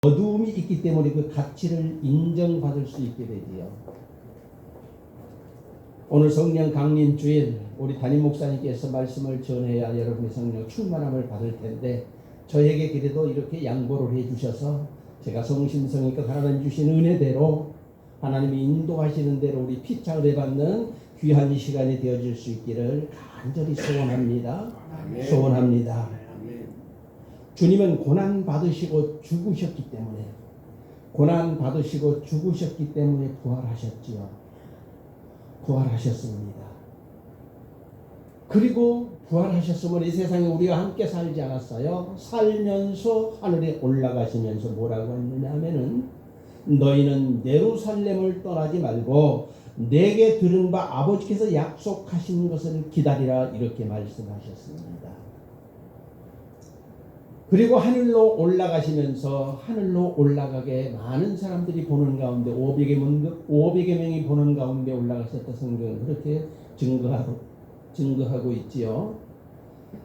어두움이 있기 때문에 그 가치를 인정받을 수 있게 되지요. 오늘 성령 강림 주일 우리 담임 목사님께서 말씀을 전해야 여러분의 성령 충만함을 받을 텐데, 저에게 그래도 이렇게 양보를 해주셔서 제가 성심성의껏 하나님 주신 은혜대로 하나님이 인도하시는 대로 우리 피차 은혜받는 귀한 시간이 되어질 수 있기를 간절히 소원합니다. 소원합니다. 주님은 고난 받으시고 죽으셨기 때문에, 고난 받으시고 죽으셨기 때문에 부활하셨지요. 부활하셨습니다. 그리고 부활하셨으면 이 세상에 우리가 함께 살지 않았어요. 살면서 하늘에 올라가시면서 뭐라고 했느냐 하면은, 너희는 예루살렘을 떠나지 말고 내게 들은 바 아버지께서 약속하신 것을 기다리라, 이렇게 말씀하셨습니다. 그리고 하늘로 올라가시면서 하늘로 올라가게 많은 사람들이 보는 가운데 500여 명이 보는 가운데 올라가셨다, 성경은 그렇게 증거하고 있지요.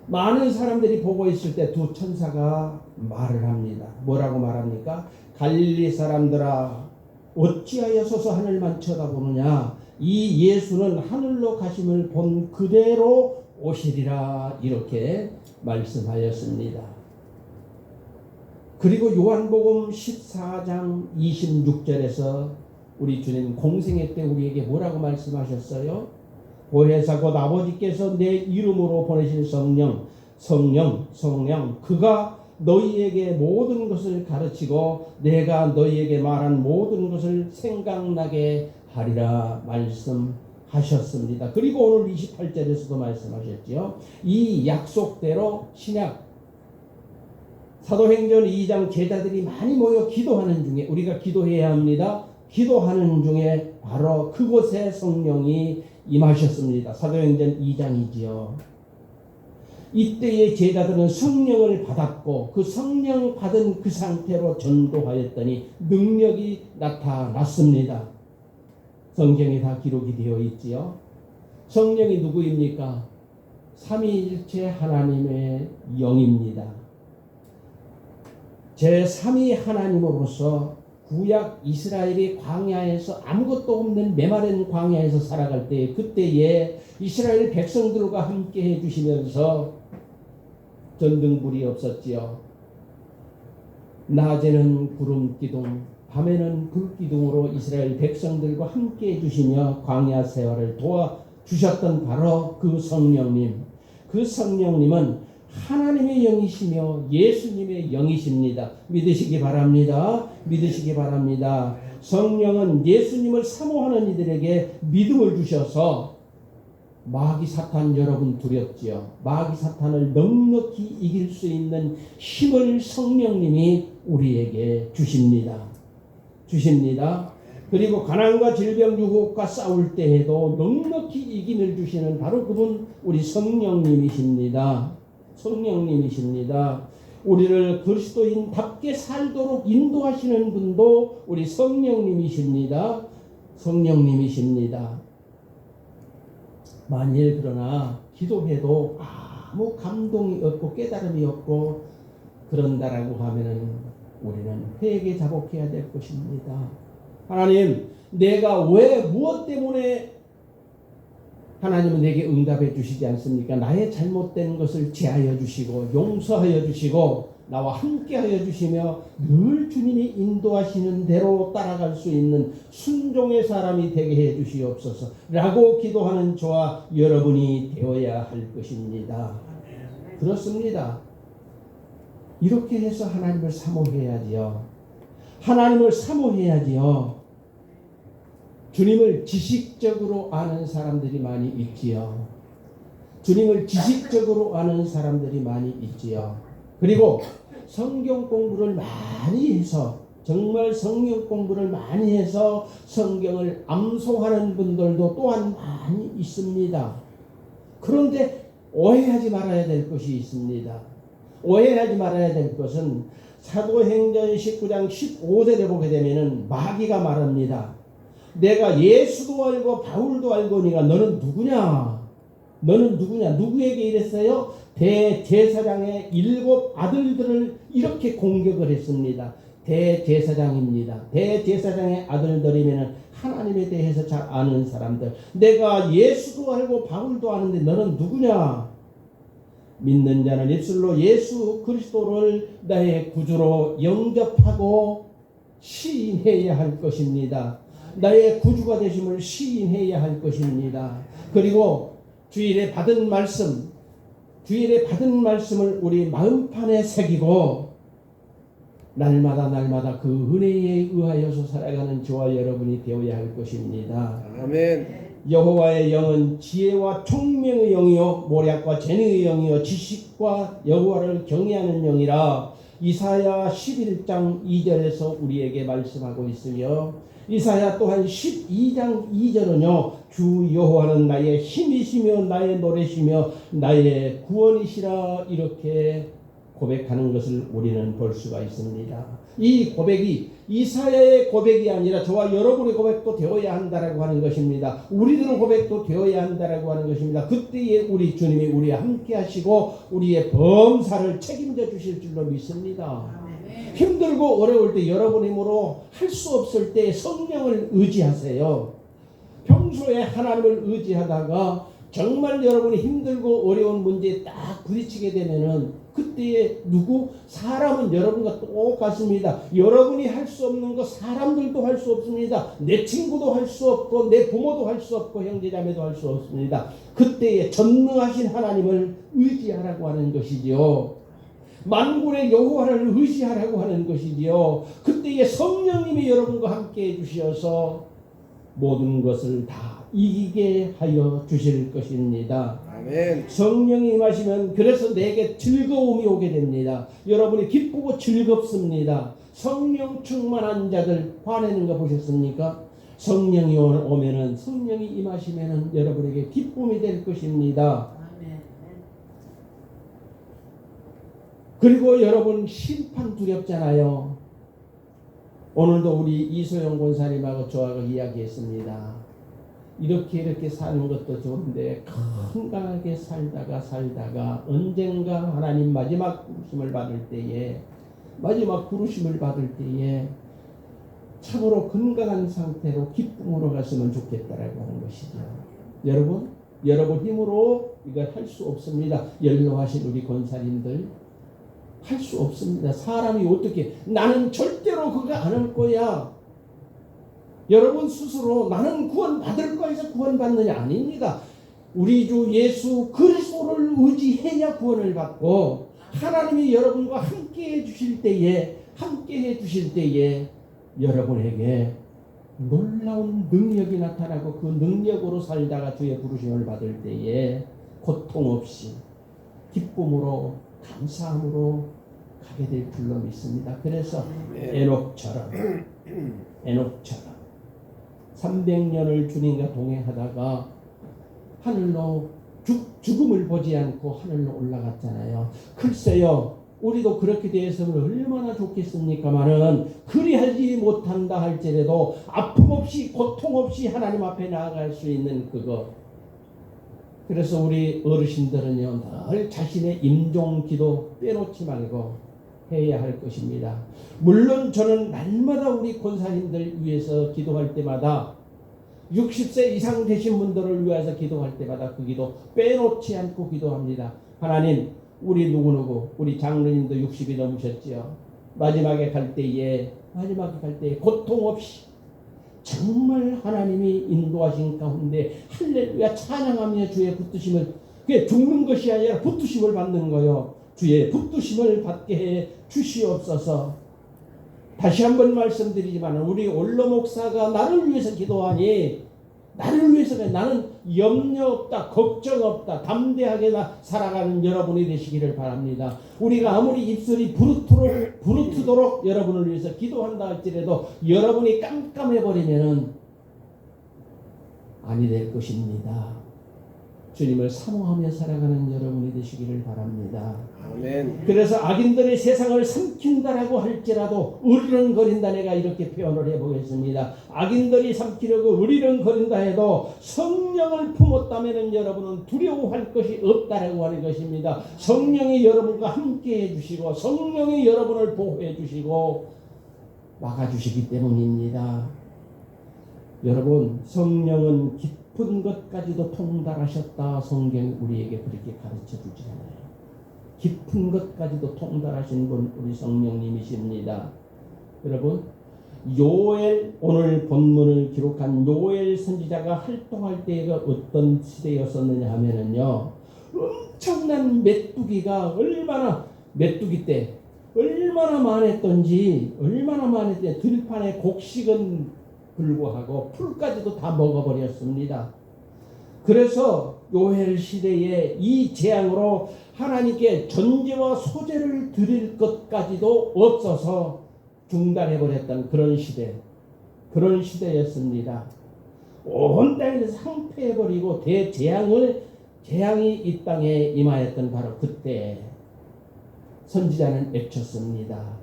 많은 사람들이 보고 있을 때 두 천사가 말을 합니다. 뭐라고 말합니까? 갈릴리 사람들아, 어찌하여 서서 하늘만 쳐다보느냐? 이 예수는 하늘로 가심을 본 그대로 오시리라, 이렇게 말씀하였습니다. 그리고 요한복음 14장 26절에서 우리 주님 공생애 때 우리에게 뭐라고 말씀하셨어요? 보혜사 곧 아버지께서 내 이름으로 보내신 성령 그가 너희에게 모든 것을 가르치고 내가 너희에게 말한 모든 것을 생각나게 하리라 말씀하셨습니다. 그리고 오늘 28절에서도 말씀하셨지요. 이 약속대로 신약 사도행전 2장 제자들이 많이 모여 기도하는 중에, 우리가 기도해야 합니다. 기도하는 중에 바로 그곳에 성령이 임하셨습니다. 사도행전 2장이지요. 이때의 제자들은 성령을 받았고 그 성령 받은 그 상태로 전도하였더니 능력이 나타났습니다. 성경에 다 기록이 되어 있지요. 성령이 누구입니까? 삼위일체 하나님의 영입니다. 제3위 하나님으로서 구약 이스라엘이 광야에서 아무것도 없는 메마른 광야에서 살아갈 때, 그때에 이스라엘 백성들과 함께 해주시면서 전등불이 없었지요. 낮에는 구름기둥, 밤에는 불기둥으로 이스라엘 백성들과 함께 해주시며 광야 생활을 도와주셨던 바로 그 성령님. 그 성령님은 하나님의 영이시며 예수님의 영이십니다. 믿으시기 바랍니다. 믿으시기 바랍니다. 성령은 예수님을 사모하는 이들에게 믿음을 주셔서 마귀 사탄 여러분 두렵지요. 마귀 사탄을 넉넉히 이길 수 있는 힘을 성령님이 우리에게 주십니다. 그리고 가난과 질병 유혹과 싸울 때에도 넉넉히 이김을 주시는 바로 그분 우리 성령님이십니다. 우리를 그리스도인답게 살도록 인도하시는 분도 우리 성령님이십니다. 만일 그러나 기도해도 아무 감동이 없고 깨달음이 없고 그런다라고 하면은 우리는 회개 자복해야 될 것입니다. 하나님, 내가 왜 무엇 때문에 하나님은 내게 응답해 주시지 않습니까? 나의 잘못된 것을 제하여 주시고 용서하여 주시고 나와 함께 하여 주시며 늘 주님이 인도하시는 대로 따라갈 수 있는 순종의 사람이 되게 해 주시옵소서 라고 기도하는 저와 여러분이 되어야 할 것입니다. 그렇습니다. 이렇게 해서 하나님을 사모해야지요. 주님을 지식적으로 아는 사람들이 많이 있지요. 그리고 성경 공부를 많이 해서, 정말 성경 공부를 많이 해서 성경을 암송하는 분들도 또한 많이 있습니다. 그런데 오해하지 말아야 될 것이 있습니다. 오해하지 말아야 될 것은 사도행전 19장 15절에 보게 되면은 마귀가 말합니다. 내가 예수도 알고 바울도 알고 니가 너는 누구냐? 누구에게 이랬어요? 대제사장의 7 아들들을 이렇게 공격을 했습니다. 대제사장입니다. 대제사장의 아들들이면 하나님에 대해서 잘 아는 사람들. 내가 예수도 알고 바울도 아는데 너는 누구냐? 믿는 자는 입술로 예수 그리스도를 나의 구주로 영접하고 시인해야 할 것입니다. 나의 구주가 되심을 시인해야 할 것입니다. 그리고 주일에 받은 말씀을 우리 마음판에 새기고 날마다 그 은혜에 의하여서 살아가는 저와 여러분이 되어야 할 것입니다. 아멘. 여호와의 영은 지혜와 총명의 영이요 모략과 재능의 영이요 지식과 여호와를 경외하는 영이라 이사야 11장 2절에서 우리에게 말씀하고 있으며 이사야 또한 12장 2절은요 주 여호와는 나의 힘이시며 나의 노래시며 나의 구원이시라 이렇게 고백하는 것을 우리는 볼 수가 있습니다. 이 고백이 이사야의 고백이 아니라 저와 여러분의 고백도 되어야 한다라고 하는 것입니다. 우리들의 고백도 되어야 한다라고 하는 것입니다. 그때에 우리 주님이 우리와 함께 하시고 우리의 범사를 책임져 주실 줄로 믿습니다. 힘들고 어려울 때 여러분 힘으로 할 수 없을 때 성령을 의지하세요. 평소에 하나님을 의지하다가 정말 여러분이 힘들고 어려운 문제에 딱 부딪히게 되면은 그때에 사람은 여러분과 똑같습니다. 여러분이 할 수 없는 거 사람들도 할 수 없습니다. 내 친구도 할 수 없고 내 부모도 할 수 없고 형제자매도 할 수 없습니다. 그때에 전능하신 하나님을 의지하라고 하는 것이지요. 만군의 여호와를 의지하라고 하는 것이지요. 그때에 성령님이 여러분과 함께 해주셔서 모든 것을 다 이기게 하여 주실 것입니다. 아멘. 성령이 임하시면 그래서 내게 즐거움이 오게 됩니다. 여러분이 기쁘고 즐겁습니다. 성령 충만한 자들 화내는 거 보셨습니까? 성령이 오면은 성령이 임하시면은 여러분에게 기쁨이 될 것입니다. 그리고 여러분 심판 두렵잖아요. 오늘도 우리 이소영 권사님하고 저하고 이야기했습니다. 이렇게 사는 것도 좋은데 건강하게 살다가 언젠가 하나님 마지막 부르심을 받을 때에 참으로 건강한 상태로 기쁨으로 갔으면 좋겠다라고 하는 것이죠. 여러분 힘으로 이걸 할 수 없습니다. 연로하신 우리 권사님들 할 수 없습니다. 사람이 어떻게 나는 절대로 그거 안 할 거야. 여러분 스스로 나는 구원받을 거에서 구원받느냐 아닙니다. 우리 주 예수 그리스도를 의지해야 구원을 받고 하나님이 여러분과 함께 해주실 때에 여러분에게 놀라운 능력이 나타나고 그 능력으로 살다가 주의 부르심을 받을 때에 고통 없이 기쁨으로 감사함으로 가게 될 줄로 믿습니다. 그래서 에녹처럼 300년을 주님과 동행하다가 하늘로 죽음을 보지 않고 하늘로 올라갔잖아요. 글쎄요, 우리도 그렇게 되었으면 얼마나 좋겠습니까마는 그리하지 못한다 할지라도 아픔 없이 고통 없이 하나님 앞에 나아갈 수 있는 그거. 그래서 우리 어르신들은요 늘 자신의 임종기도 빼놓지 말고 해야 할 것입니다. 물론 저는 날마다 우리 권사님들 위해서 기도할 때마다 60세 이상 되신 분들을 위해서 기도할 때마다 그 기도 빼놓지 않고 기도합니다. 하나님, 우리 누구누구 우리 장로님도 60이 넘으셨지요. 마지막에 갈 때에 고통 없이 정말 하나님이 인도하신 가운데 할렐루야 찬양하며 주의 붙드심을, 그게 죽는 것이 아니라 붙드심을 받는 거요. 주의 붙드심을 받게 해 주시옵소서. 다시 한번 말씀드리지만 우리 올로 목사가 나를 위해서 기도하니 나를 위해서 나는 염려 없다, 걱정 없다, 담대하게 살아가는 여러분이 되시기를 바랍니다. 우리가 아무리 입술이 부르트도록 여러분을 위해서 기도한다 할지라도 여러분이 깜깜해버리면 아니 될 것입니다. 주님을 사모하며 살아가는 여러분이 되시기를 바랍니다. 아멘. 그래서 악인들이 세상을 삼킨다라고 할지라도 으르렁거린다, 내가 이렇게 표현을 해보겠습니다. 악인들이 삼키려고 으르렁거린다 해도 성령을 품었다면 여러분은 두려워할 것이 없다라고 하는 것입니다. 성령이 여러분과 함께 해주시고 성령이 여러분을 보호해 주시고 막아주시기 때문입니다. 여러분, 성령은 깊은 것까지도 통달하셨다. 성경이 우리에게 그렇게 가르쳐 주잖아요. 깊은 것까지도 통달하신 분 우리 성령님이십니다. 여러분, 요엘, 오늘 본문을 기록한 요엘 선지자가 활동할 때가 어떤 시대였었느냐 하면은요, 엄청난 메뚜기가 메뚜기 때 얼마나 많았던지 들판의 곡식은 불구하고 풀까지도 다 먹어버렸습니다. 그래서 요엘 시대에 이 재앙으로 하나님께 전제와 소제를 드릴 것까지도 없어서 중단해버렸던 그런 시대였습니다. 온 땅을 상폐해버리고 재앙이 이 땅에 임하였던 바로 그때 선지자는 외쳤습니다.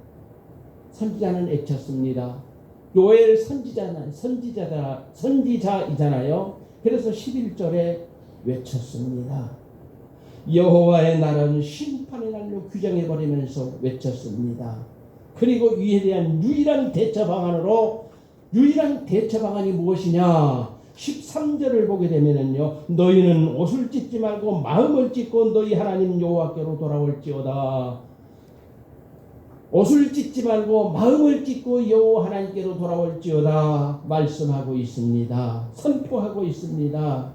요엘 선지자이잖아요. 그래서 11절에 외쳤습니다. 여호와의 날은 심판의 날로 규정해버리면서 외쳤습니다. 그리고 이에 대한 유일한 대처 방안이 무엇이냐? 13절을 보게 되면은요, 너희는 옷을 찢지 말고 마음을 찢고 너희 하나님 여호와께로 돌아올지어다. 옷을 찢지 말고 마음을 찢고 여호와 하나님께로 돌아올지어다 말씀하고 있습니다. 선포하고 있습니다.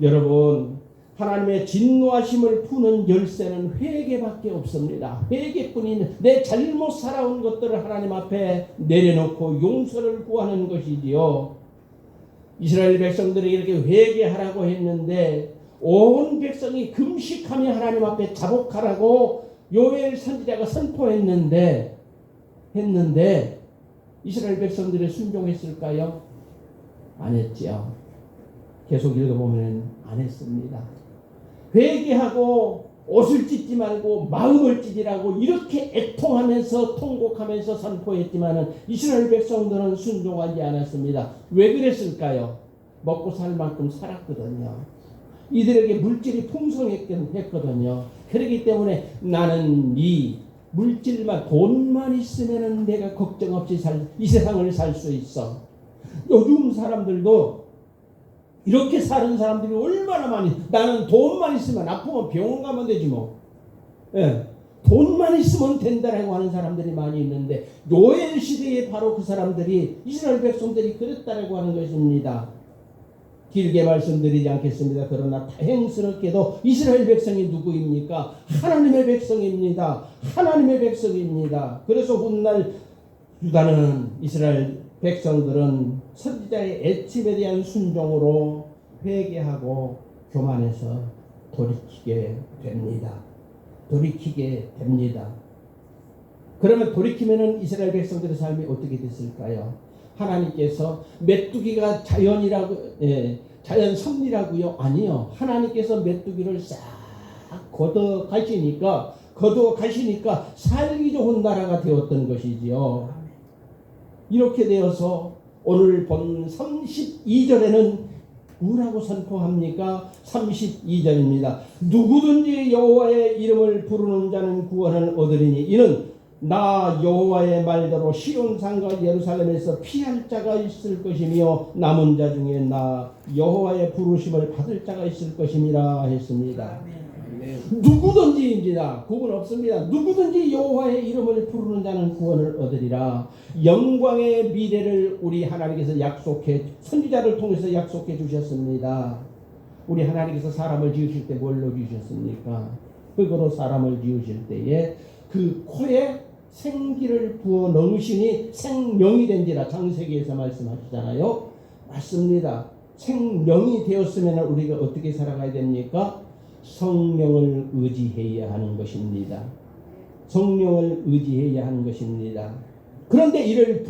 여러분, 하나님의 진노하심을 푸는 열쇠는 회개밖에 없습니다. 회개뿐인 내 잘못 살아온 것들을 하나님 앞에 내려놓고 용서를 구하는 것이지요. 이스라엘 백성들이 이렇게 회개하라고 했는데 온 백성이 금식하며 하나님 앞에 자복하라고 요엘 선지자가 선포했는데 이스라엘 백성들이 순종했을까요? 안 했지요. 계속 읽어보면 안 했습니다. 회개하고 옷을 찢지 말고 마음을 찢으라고 이렇게 애통하면서 통곡하면서 선포했지만 이스라엘 백성들은 순종하지 않았습니다. 왜 그랬을까요? 먹고 살 만큼 살았거든요. 이들에게 물질이 풍성했거든요. 그렇기 때문에 나는 이 물질만, 돈만 있으면 내가 걱정 없이 이 세상을 살 수 있어. 요즘 사람들도 이렇게 사는 사람들이 얼마나 많이, 나는 돈만 있으면 아프면 병원 가면 되지 뭐. 예, 돈만 있으면 된다라고 하는 사람들이 많이 있는데 요엘 시대에 바로 그 사람들이, 이스라엘 백성들이 그랬다라고 하는 것입니다. 길게 말씀드리지 않겠습니다. 그러나 다행스럽게도 이스라엘 백성이 누구입니까? 하나님의 백성입니다. 하나님의 백성입니다. 그래서 훗날 유다는, 이스라엘 백성들은 선지자의 애침에 대한 순종으로 회개하고 교만해서 돌이키게 됩니다. 그러면 돌이키면은 이스라엘 백성들의 삶이 어떻게 됐을까요? 하나님께서 메뚜기가 자연 섭리라고요? 아니요. 하나님께서 메뚜기를 싹 걷어 가시니까 살기 좋은 나라가 되었던 것이지요. 이렇게 되어서 오늘 본 32절에는 뭐라고 선포합니까? 32절입니다. 누구든지 여호와의 이름을 부르는 자는 구원을 얻으리니 이는 나 여호와의 말대로 시온산과 예루살렘에서 피할 자가 있을 것이며 남은 자 중에 나 여호와의 부르심을 받을 자가 있을 것임이라 했습니다. 누구든지입니다. 구분 없습니다. 누구든지 여호와의 이름을 부르는 자는 구원을 얻으리라. 영광의 미래를 우리 하나님께서 선지자를 통해서 약속해 주셨습니다. 우리 하나님께서 사람을 지으실 때 뭘로 지으셨습니까? 흙으로 사람을 지으실 때에 그 코에 생기를 부어 넣으시니 생명이 된지라 창세기에서 말씀하시잖아요. 맞습니다. 생명이 되었으면 우리가 어떻게 살아가야 됩니까? 성령을 의지해야 하는 것입니다. 그런데 이를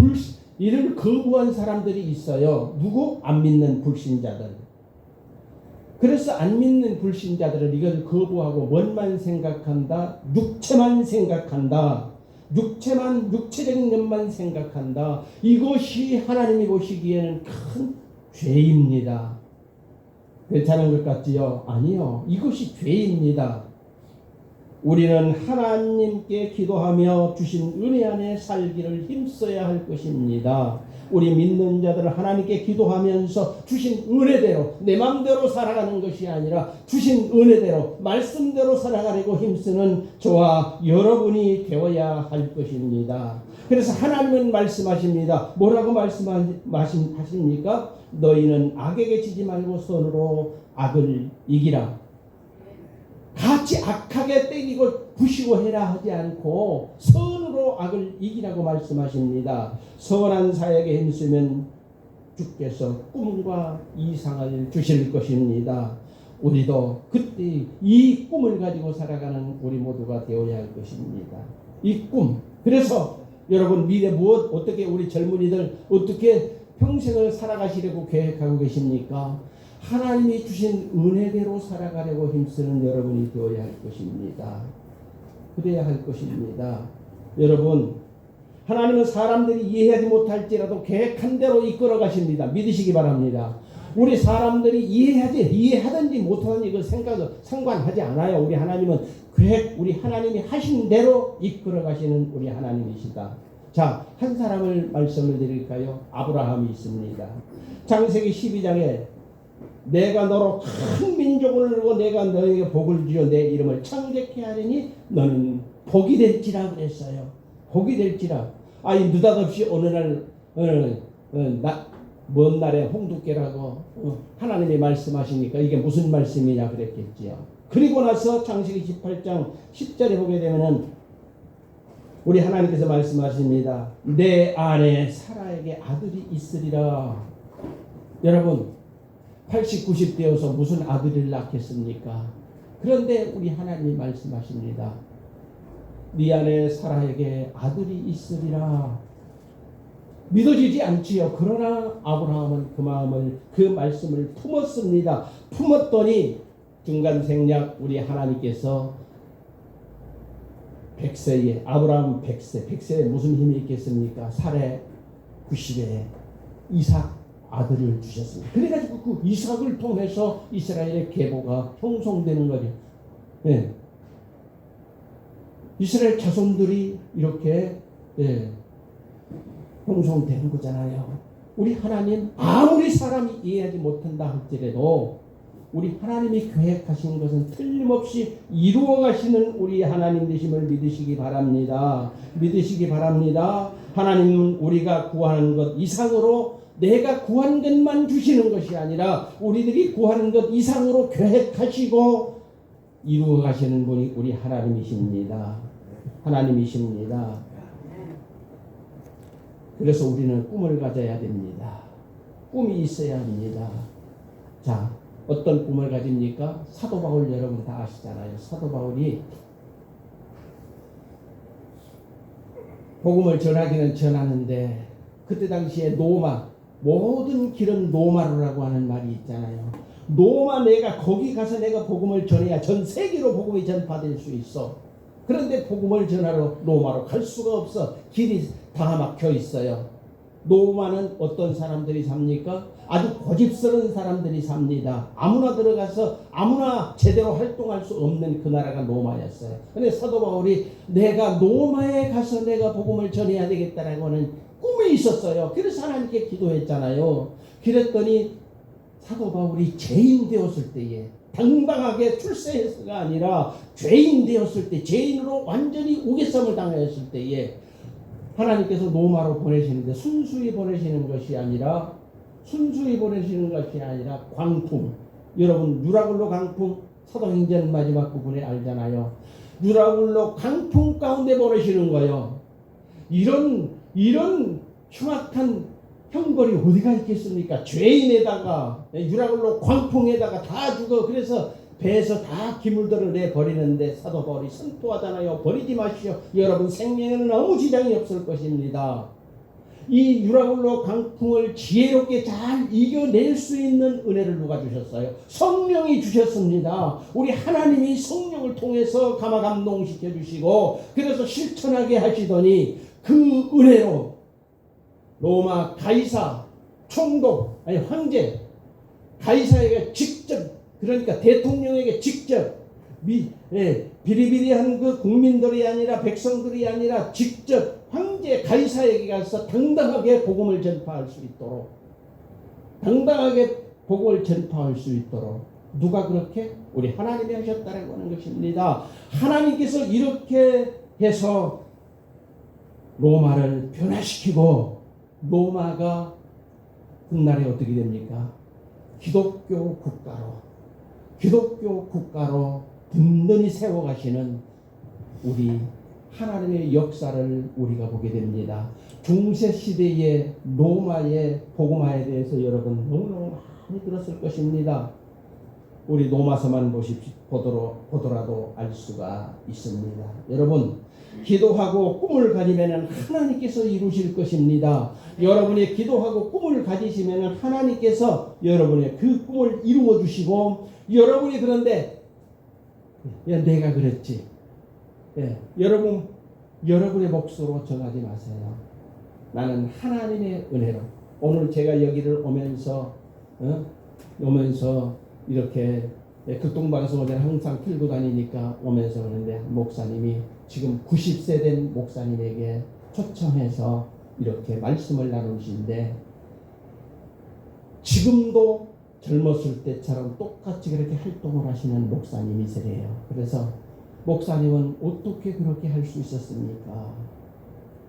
거부한 사람들이 있어요. 누구? 안 믿는 불신자들. 그래서 안 믿는 불신자들은 이걸 거부하고 뭘만 생각한다? 육체만 생각한다. 육체적인 것만 생각한다. 이것이 하나님이 보시기에는 큰 죄입니다. 괜찮은 것 같지요? 아니요. 이것이 죄입니다. 우리는 하나님께 기도하며 주신 은혜 안에 살기를 힘써야 할 것입니다. 우리 믿는 자들은 하나님께 기도하면서 주신 은혜대로 내 마음대로 살아가는 것이 아니라 주신 은혜대로 말씀대로 살아가려고 힘쓰는 저와 여러분이 되어야 할 것입니다. 그래서 하나님은 말씀하십니다. 뭐라고 말씀하십니까? 너희는 악에게 지지 말고 선으로 악을 이기라. 같이 악하게 때리고 부시고 해라 하지 않고 선으로 악을 이기라고 말씀하십니다. 선한 사역에 힘쓰면 주께서 꿈과 이상을 주실 것입니다. 우리도 그때 이 꿈을 가지고 살아가는 우리 모두가 되어야 할 것입니다. 이 꿈. 그래서 여러분 미래 무엇 어떻게 우리 젊은이들 어떻게 평생을 살아가시려고 계획하고 계십니까? 하나님이 주신 은혜대로 살아가려고 힘쓰는 여러분이 되어야 할 것입니다. 그래야 할 것입니다. 여러분, 하나님은 사람들이 이해하지 못할지라도 계획한 대로 이끌어 가십니다. 믿으시기 바랍니다. 우리 사람들이 이해하든지 못하든지 그 생각은 상관하지 않아요. 우리 하나님은 우리 하나님이 하신 대로 이끌어 가시는 우리 하나님이시다. 자, 한 사람을 말씀을 드릴까요? 아브라함이 있습니다. 창세기 12장에 내가 너로 큰 민족을 이루고 내가 너에게 복을 주어 내 이름을 창대케 하리니 너는 복이 될지라 그랬어요. 복이 될지라. 아니 느닷없이 어느 날 먼 날에 홍두깨라고 하나님이 말씀하시니까 이게 무슨 말씀이냐 그랬겠지요. 그리고 나서 창세기 18장 10절에 보게 되면은 우리 하나님께서 말씀하십니다. 내 안에 사라에게 아들이 있으리라. 여러분 80, 90 되어서 무슨 아들을 낳겠습니까? 그런데 우리 하나님이 말씀하십니다. 네 안에 사라에게 아들이 있으리라. 믿어지지 않지요. 그러나 아브라함은 그 말씀을 품었습니다. 품었더니 중간 생략 우리 하나님께서 100세에 아브라함 100세에 무슨 힘이 있겠습니까? 사례 90에 이삭 아들을 주셨습니다. 그래가지고 그 이삭을 통해서 이스라엘의 계보가 형성되는 거죠. 예. 이스라엘 자손들이 이렇게 형성되는 거잖아요. 우리 하나님 아무리 사람이 이해하지 못한다 할지라도 우리 하나님이 계획하신 것은 틀림없이 이루어 가시는 우리 하나님 되심을 믿으시기 바랍니다. 믿으시기 바랍니다. 하나님은 우리가 구하는 것 이상으로 내가 구한 것만 주시는 것이 아니라 우리들이 구하는 것 이상으로 계획하시고 이루어 가시는 분이 우리 하나님이십니다. 하나님이십니다. 그래서 우리는 꿈을 가져야 됩니다. 꿈이 있어야 합니다. 자, 어떤 꿈을 가집니까? 사도 바울 여러분 다 아시잖아요. 사도 바울이 복음을 전하기는 전하는데 그때 당시에 노마, 모든 길은 노마루라고 하는 말이 있잖아요. 노마 내가 거기 가서 내가 복음을 전해야 전 세계로 복음이 전파될 수 있어. 그런데 복음을 전하러 로마로 갈 수가 없어. 길이 다 막혀 있어요. 로마는 어떤 사람들이 삽니까? 아주 고집스러운 사람들이 삽니다. 아무나 들어가서 아무나 제대로 활동할 수 없는 그 나라가 로마였어요. 그런데 사도 바울이 내가 로마에 가서 내가 복음을 전해야 되겠다라고 하는 꿈이 있었어요. 그래서 하나님께 기도했잖아요. 그랬더니 사도 바울이 죄인 되었을 때에 당당하게 출세해서가 아니라 죄인 되었을 때 죄인으로 완전히 우겨쌈을 당했을 때에 하나님께서 로마로 보내시는데 순수히 보내시는 것이 아니라 광풍. 여러분 유라굴로 강풍 사도행전 마지막 부분에 알잖아요. 유라굴로 강풍 가운데 보내시는 거예요. 이런 흉악한 형벌이 어디가 있겠습니까? 죄인에다가 유라굴로 광풍에다가 다 죽어. 그래서 배에서 다 기물들을 내버리는데 사도 바울이 선포하잖아요. 버리지 마시오. 여러분 생명에는 아무 지장이 없을 것입니다. 이 유라굴로 강풍을 지혜롭게 잘 이겨낼 수 있는 은혜를 누가 주셨어요? 성령이 주셨습니다. 우리 하나님이 성령을 통해서 감화감동시켜 주시고 그래서 실천하게 하시더니 그 은혜로 로마 가이사 총독 황제 가이사에게 직접 그러니까 대통령에게 직접 비리비리한 그 국민들이 아니라 백성들이 아니라 직접 황제 가이사에게 가서 당당하게 복음을 전파할 수 있도록, 당당하게 복음을 전파할 수 있도록 누가 그렇게? 우리 하나님이 하셨다라고 하는 것입니다. 하나님께서 이렇게 해서 로마를 변화시키고 로마가 훗날에 어떻게 됩니까? 기독교 국가로 든든히 세워가시는 우리 하나님의 역사를 우리가 보게 됩니다. 중세시대의 로마의 복음화에 대해서 여러분 너무너무 많이 들었을 것입니다. 우리 로마서만 보더라도 알 수가 있습니다. 여러분, 기도하고 꿈을 가지면 하나님께서 이루실 것입니다. 여러분이 기도하고 꿈을 가지시면 하나님께서 여러분의 그 꿈을 이루어 주시고, 여러분이 그런데 내가 그랬지, 여러분의 몫으로 정하지 마세요. 나는 하나님의 은혜로, 오늘 제가 여기를 오면서 이렇게 극동방송을 항상 틀고 다니니까 오면서 그러는데, 목사님이 지금 90세 된 목사님에게 초청해서 이렇게 말씀을 나누시는데, 지금도 젊었을 때처럼 똑같이 그렇게 활동을 하시는 목사님이세요. 그래서 목사님은 어떻게 그렇게 할 수 있었습니까?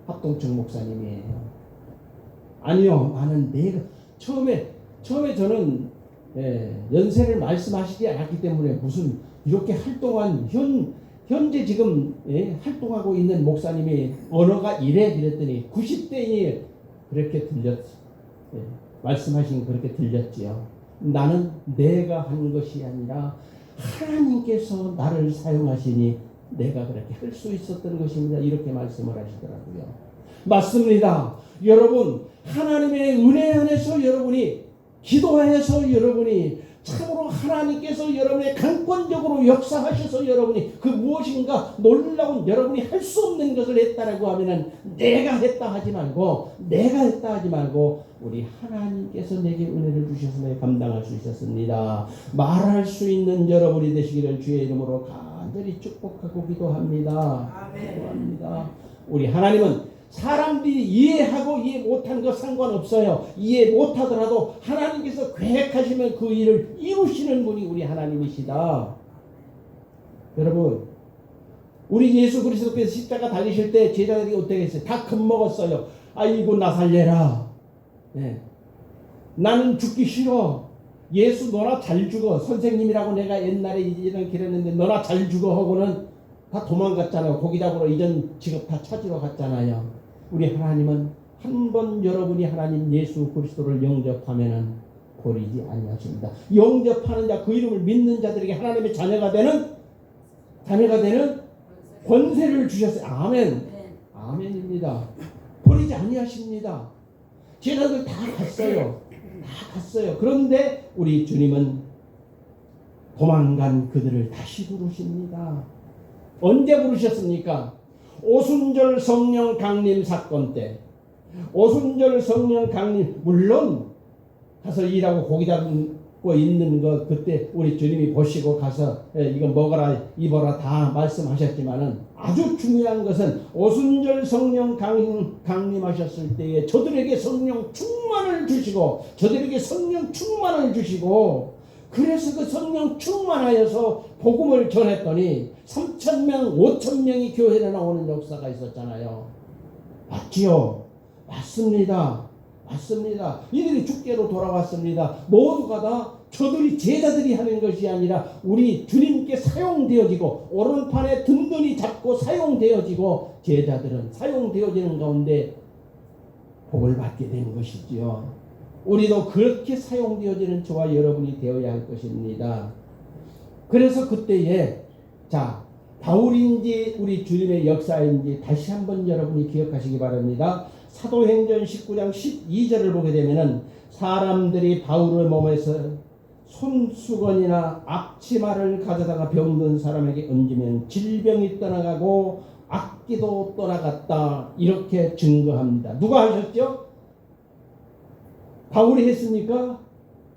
합동청 목사님이에요. 아니요, 나는 내가 처음에 저는 연세를 말씀하시지 않았기 때문에 무슨 이렇게 활동한 현재 지금 활동하고 있는 목사님이 언어가 이랬더니 90대니 그렇게 말씀하신 그렇게 들렸지요. 나는 내가 한 것이 아니라 하나님께서 나를 사용하시니 내가 그렇게 할 수 있었던 것입니다. 이렇게 말씀을 하시더라고요. 맞습니다. 여러분, 하나님의 은혜 안에서 여러분이 기도해서 여러분이 참으로 하나님께서 여러분의 강권적으로 역사하셔서 여러분이 그 무엇인가 놀라운 여러분이 할 수 없는 것을 했다라고 하면은 내가 했다 하지 말고 우리 하나님께서 내게 은혜를 주셔서 내가 감당할 수 있었습니다. 말할 수 있는 여러분이 되시기를 주의 이름으로 간절히 축복하고 기도합니다. 기도합니다. 우리 하나님은 사람들이 이해하고 이해 못한 거 상관없어요. 이해 못하더라도 하나님께서 계획하시면 그 일을 이루시는 분이 우리 하나님이시다. 여러분, 우리 예수 그리스도께서 십자가 달리실 때 제자들이 어떻게 했어요? 다 겁먹었어요. 아이고 나 살려라. 나는 죽기 싫어. 예수 너나 잘 죽어. 선생님이라고 내가 옛날에 이런 길했는데 너나 잘 죽어 하고는 다 도망갔잖아요. 고기 잡으러 이전 직업 다 찾으러 갔잖아요. 우리 하나님은 한 번 여러분이 하나님 예수 그리스도를 영접하면은 버리지 아니하십니다. 영접하는 자, 그 이름을 믿는 자들에게 하나님의 자녀가 되는 권세를 주셨어요. 아멘. 아멘입니다. 버리지 아니하십니다. 제자들 다 갔어요. 그런데 우리 주님은 도망간 그들을 다시 부르십니다. 언제 부르셨습니까? 오순절 성령 강림 사건 때. 오순절 성령 강림, 물론 가서 일하고 고기 잡고 있는 거 그때 우리 주님이 보시고 가서 이거 먹어라 입어라 다 말씀하셨지만은, 아주 중요한 것은 오순절 성령 강림하셨을 때에 저들에게 성령 충만을 주시고 그래서 그 성령 충만하여서 복음을 전했더니 3,000명, 5,000명이 교회에 나오는 역사가 있었잖아요. 맞지요? 맞습니다. 이들이 주께로 돌아왔습니다. 모두가 다 저들이 제자들이 하는 것이 아니라 우리 주님께 사용되어지고 오른판에 든든히 잡고 사용되어지고 제자들은 사용되어지는 가운데 복을 받게 된 것이지요. 우리도 그렇게 사용되어지는 저와 여러분이 되어야 할 것입니다. 그래서 그때에 바울인지 우리 주님의 역사인지 다시 한번 여러분이 기억하시기 바랍니다. 사도행전 19장 12절을 보게 되면은 사람들이 바울의 몸에서 손수건이나 앞치마를 가져다가 병든 사람에게 얹으면 질병이 떠나가고 악기도 떠나갔다, 이렇게 증거합니다. 누가 하셨죠? 바울이 했습니까?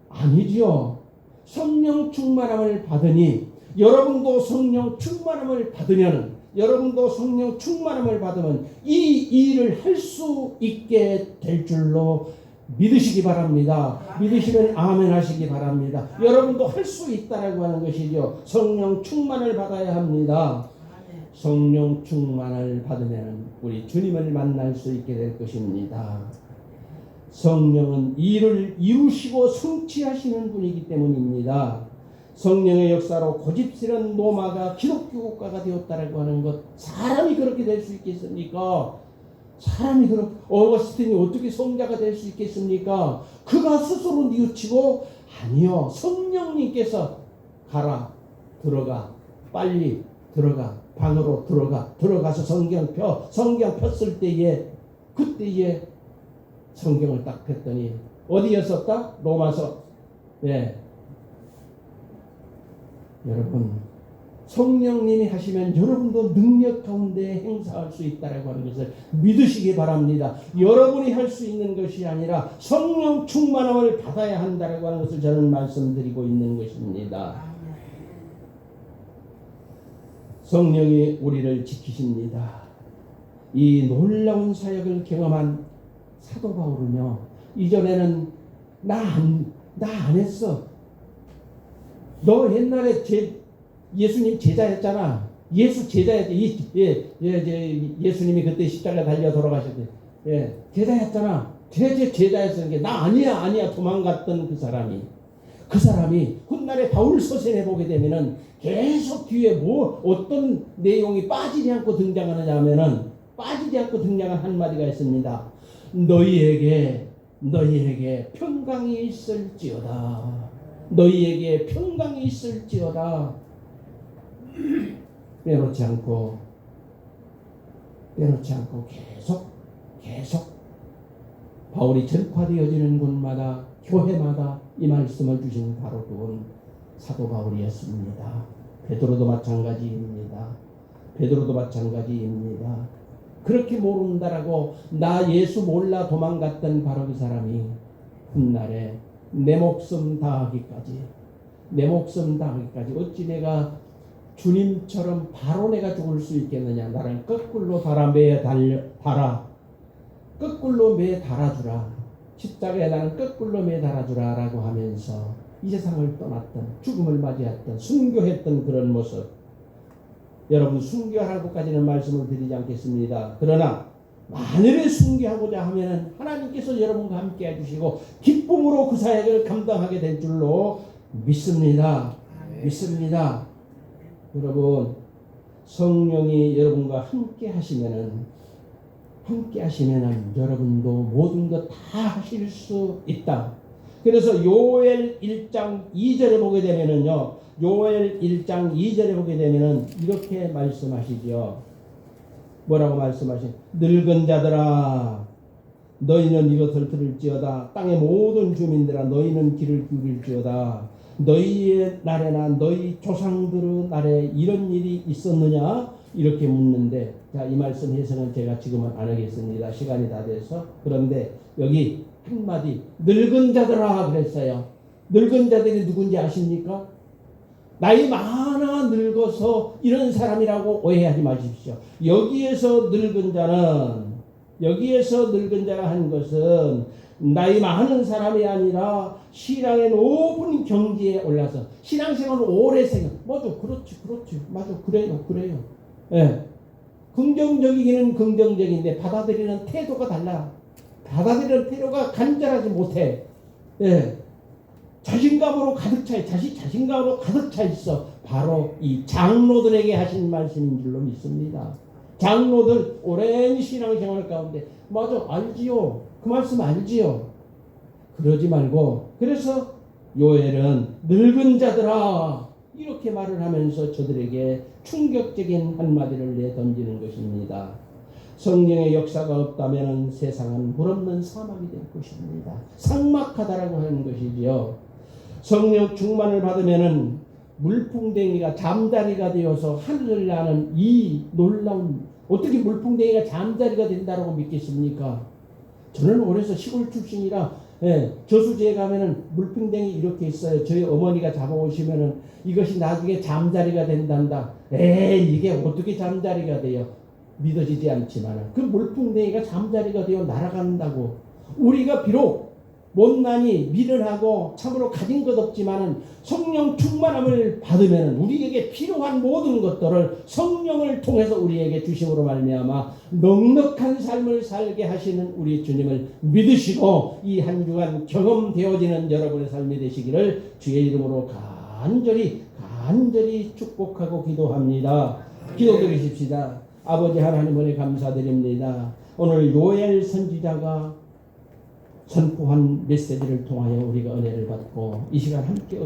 아니죠. 성령 충만함을 받으니 여러분도 성령 충만함을 받으면 여러분도 성령 충만함을 받으면 이 일을 할 수 있게 될 줄로 믿으시기 바랍니다. 믿으시면 아멘 하시기 바랍니다. 여러분도 할 수 있다라고 하는 것이죠. 성령 충만을 받아야 합니다. 성령 충만을 받으면 우리 주님을 만날 수 있게 될 것입니다. 성령은 일을 이루시고 성취하시는 분이기 때문입니다. 성령의 역사로 고집스런 노마가 기독교 국가가 되었다라고 하는 것, 사람이 그렇게 될 수 있겠습니까? 사람이 그렇게, 어거스틴이 어떻게 성자가 될 수 있겠습니까? 그가 스스로 뉘우치고, 아니요, 성령님께서 가라, 들어가, 빨리 들어가, 방으로 들어가서 성경 폈을 때에, 그때에 성경을 딱 폈더니 어디였었다? 로마서. 예. 여러분, 성령님이 하시면 여러분도 능력 가운데 행사할 수 있다라고 하는 것을 믿으시기 바랍니다. 여러분이 할 수 있는 것이 아니라 성령 충만함을 받아야 한다라고 하는 것을 저는 말씀드리고 있는 것입니다. 성령이 우리를 지키십니다. 이 놀라운 사역을 경험한 사도 바울은요, 이전에는 나 안 했어. 너 옛날에 예수님 제자였잖아. 예수 제자였지. 예수님이 그때 십자가 달려 돌아가셨대. 예, 제자였잖아. 제자였으니까 나 아니야 도망갔던 그 사람이 훗날에 바울 서신에 보게 되면은 계속 뒤에 어떤 내용이 빠지지 않고 등장하느냐 하면은 빠지지 않고 등장한 한마디가 있습니다. 너희에게 평강이 있을지어다. 너희에게 평강이 있을지어다. 빼놓지 않고 계속 바울이 전파되어지는 곳마다 교회마다 이 말씀을 주신 바로 그분 사도 바울이었습니다. 베드로도 마찬가지입니다. 그렇게 모른다라고 나 예수 몰라 도망갔던 바로 그 사람이 훗날에 내 목숨 다하기까지 어찌 내가 주님처럼 바로 내가 죽을 수 있겠느냐. 나를 거꾸로 거꾸로 매 달아주라. 십자가에 나는 거꾸로 매 달아주라 라고 하면서 이 세상을 떠났던, 죽음을 맞이했던, 순교했던 그런 모습. 여러분, 순교하라고까지는 말씀을 드리지 않겠습니다. 그러나 만일에 순교하고자 하면 하나님께서 여러분과 함께 해주시고 기쁨으로 그 사역을 감당하게 될 줄로 믿습니다. 여러분, 성령이 여러분과 함께 하시면은 여러분도 모든 것 다 하실 수 있다. 그래서 요엘 1장 2절에 보게 되면은요, 이렇게 말씀하시죠. 뭐라고 말씀하시죠? 늙은 자들아, 너희는 이것을 들을지어다. 땅의 모든 주민들아, 너희는 귀를 기울일지어다. 너희의 날에나 너희 조상들의 날에 이런 일이 있었느냐? 이렇게 묻는데, 자, 이 말씀 해석은 제가 지금은 안 하겠습니다. 시간이 다 돼서. 그런데 여기 한마디, 늙은 자들아 그랬어요. 늙은 자들이 누군지 아십니까? 나이 많아 늙어서 이런 사람이라고 오해하지 마십시오. 여기에서 늙은 자가 한 것은 나이 많은 사람이 아니라 신앙의 높은 경지에 올라서 신앙생활을 오래 맞아, 그렇지. 맞아, 그래요. 예. 긍정적이기는 긍정적인데 받아들이는 태도가 달라. 받아들이는 태도가 간절하지 못해. 예. 자신감으로 가득 차 있어. 바로 이 장로들에게 하신 말씀인 줄로 믿습니다. 장로들 오랜 신앙생활 가운데 맞아, 알지요. 그 말씀 알지요. 그러지 말고, 그래서 요엘은 늙은 자들아 이렇게 말을 하면서 저들에게 충격적인 한마디를 내던지는 것입니다. 성령의 역사가 없다면 세상은 물없는 사막이 될 것입니다. 삭막하다라고 하는 것이지요. 성령 충만을 받으면은 물풍뎅이가 잠자리가 되어서 하늘을 나는 이 놀라운, 어떻게 물풍뎅이가 잠자리가 된다라고 믿겠습니까? 저는 어려서 시골 출신이라 예, 저수지에 가면은 물풍뎅이 이렇게 있어요. 저희 어머니가 잡아오시면은 이것이 나중에 잠자리가 된단다. 에이, 이게 어떻게 잠자리가 돼요? 믿어지지 않지만 그 물풍뎅이가 잠자리가 되어 날아간다고. 우리가 비록 못난이 미련하고 참으로 가진 것 없지만은 성령 충만함을 받으면 우리에게 필요한 모든 것들을 성령을 통해서 우리에게 주심으로 말미암아 넉넉한 삶을 살게 하시는 우리 주님을 믿으시고 이 한 주간 경험되어지는 여러분의 삶이 되시기를 주의 이름으로 간절히 축복하고 기도합니다. 기도드리십시다. 아버지 하나님 은혜 감사드립니다. 오늘 요엘 선지자가 선포한 메시지를 통하여 우리가 은혜를 받고 이 시간 함께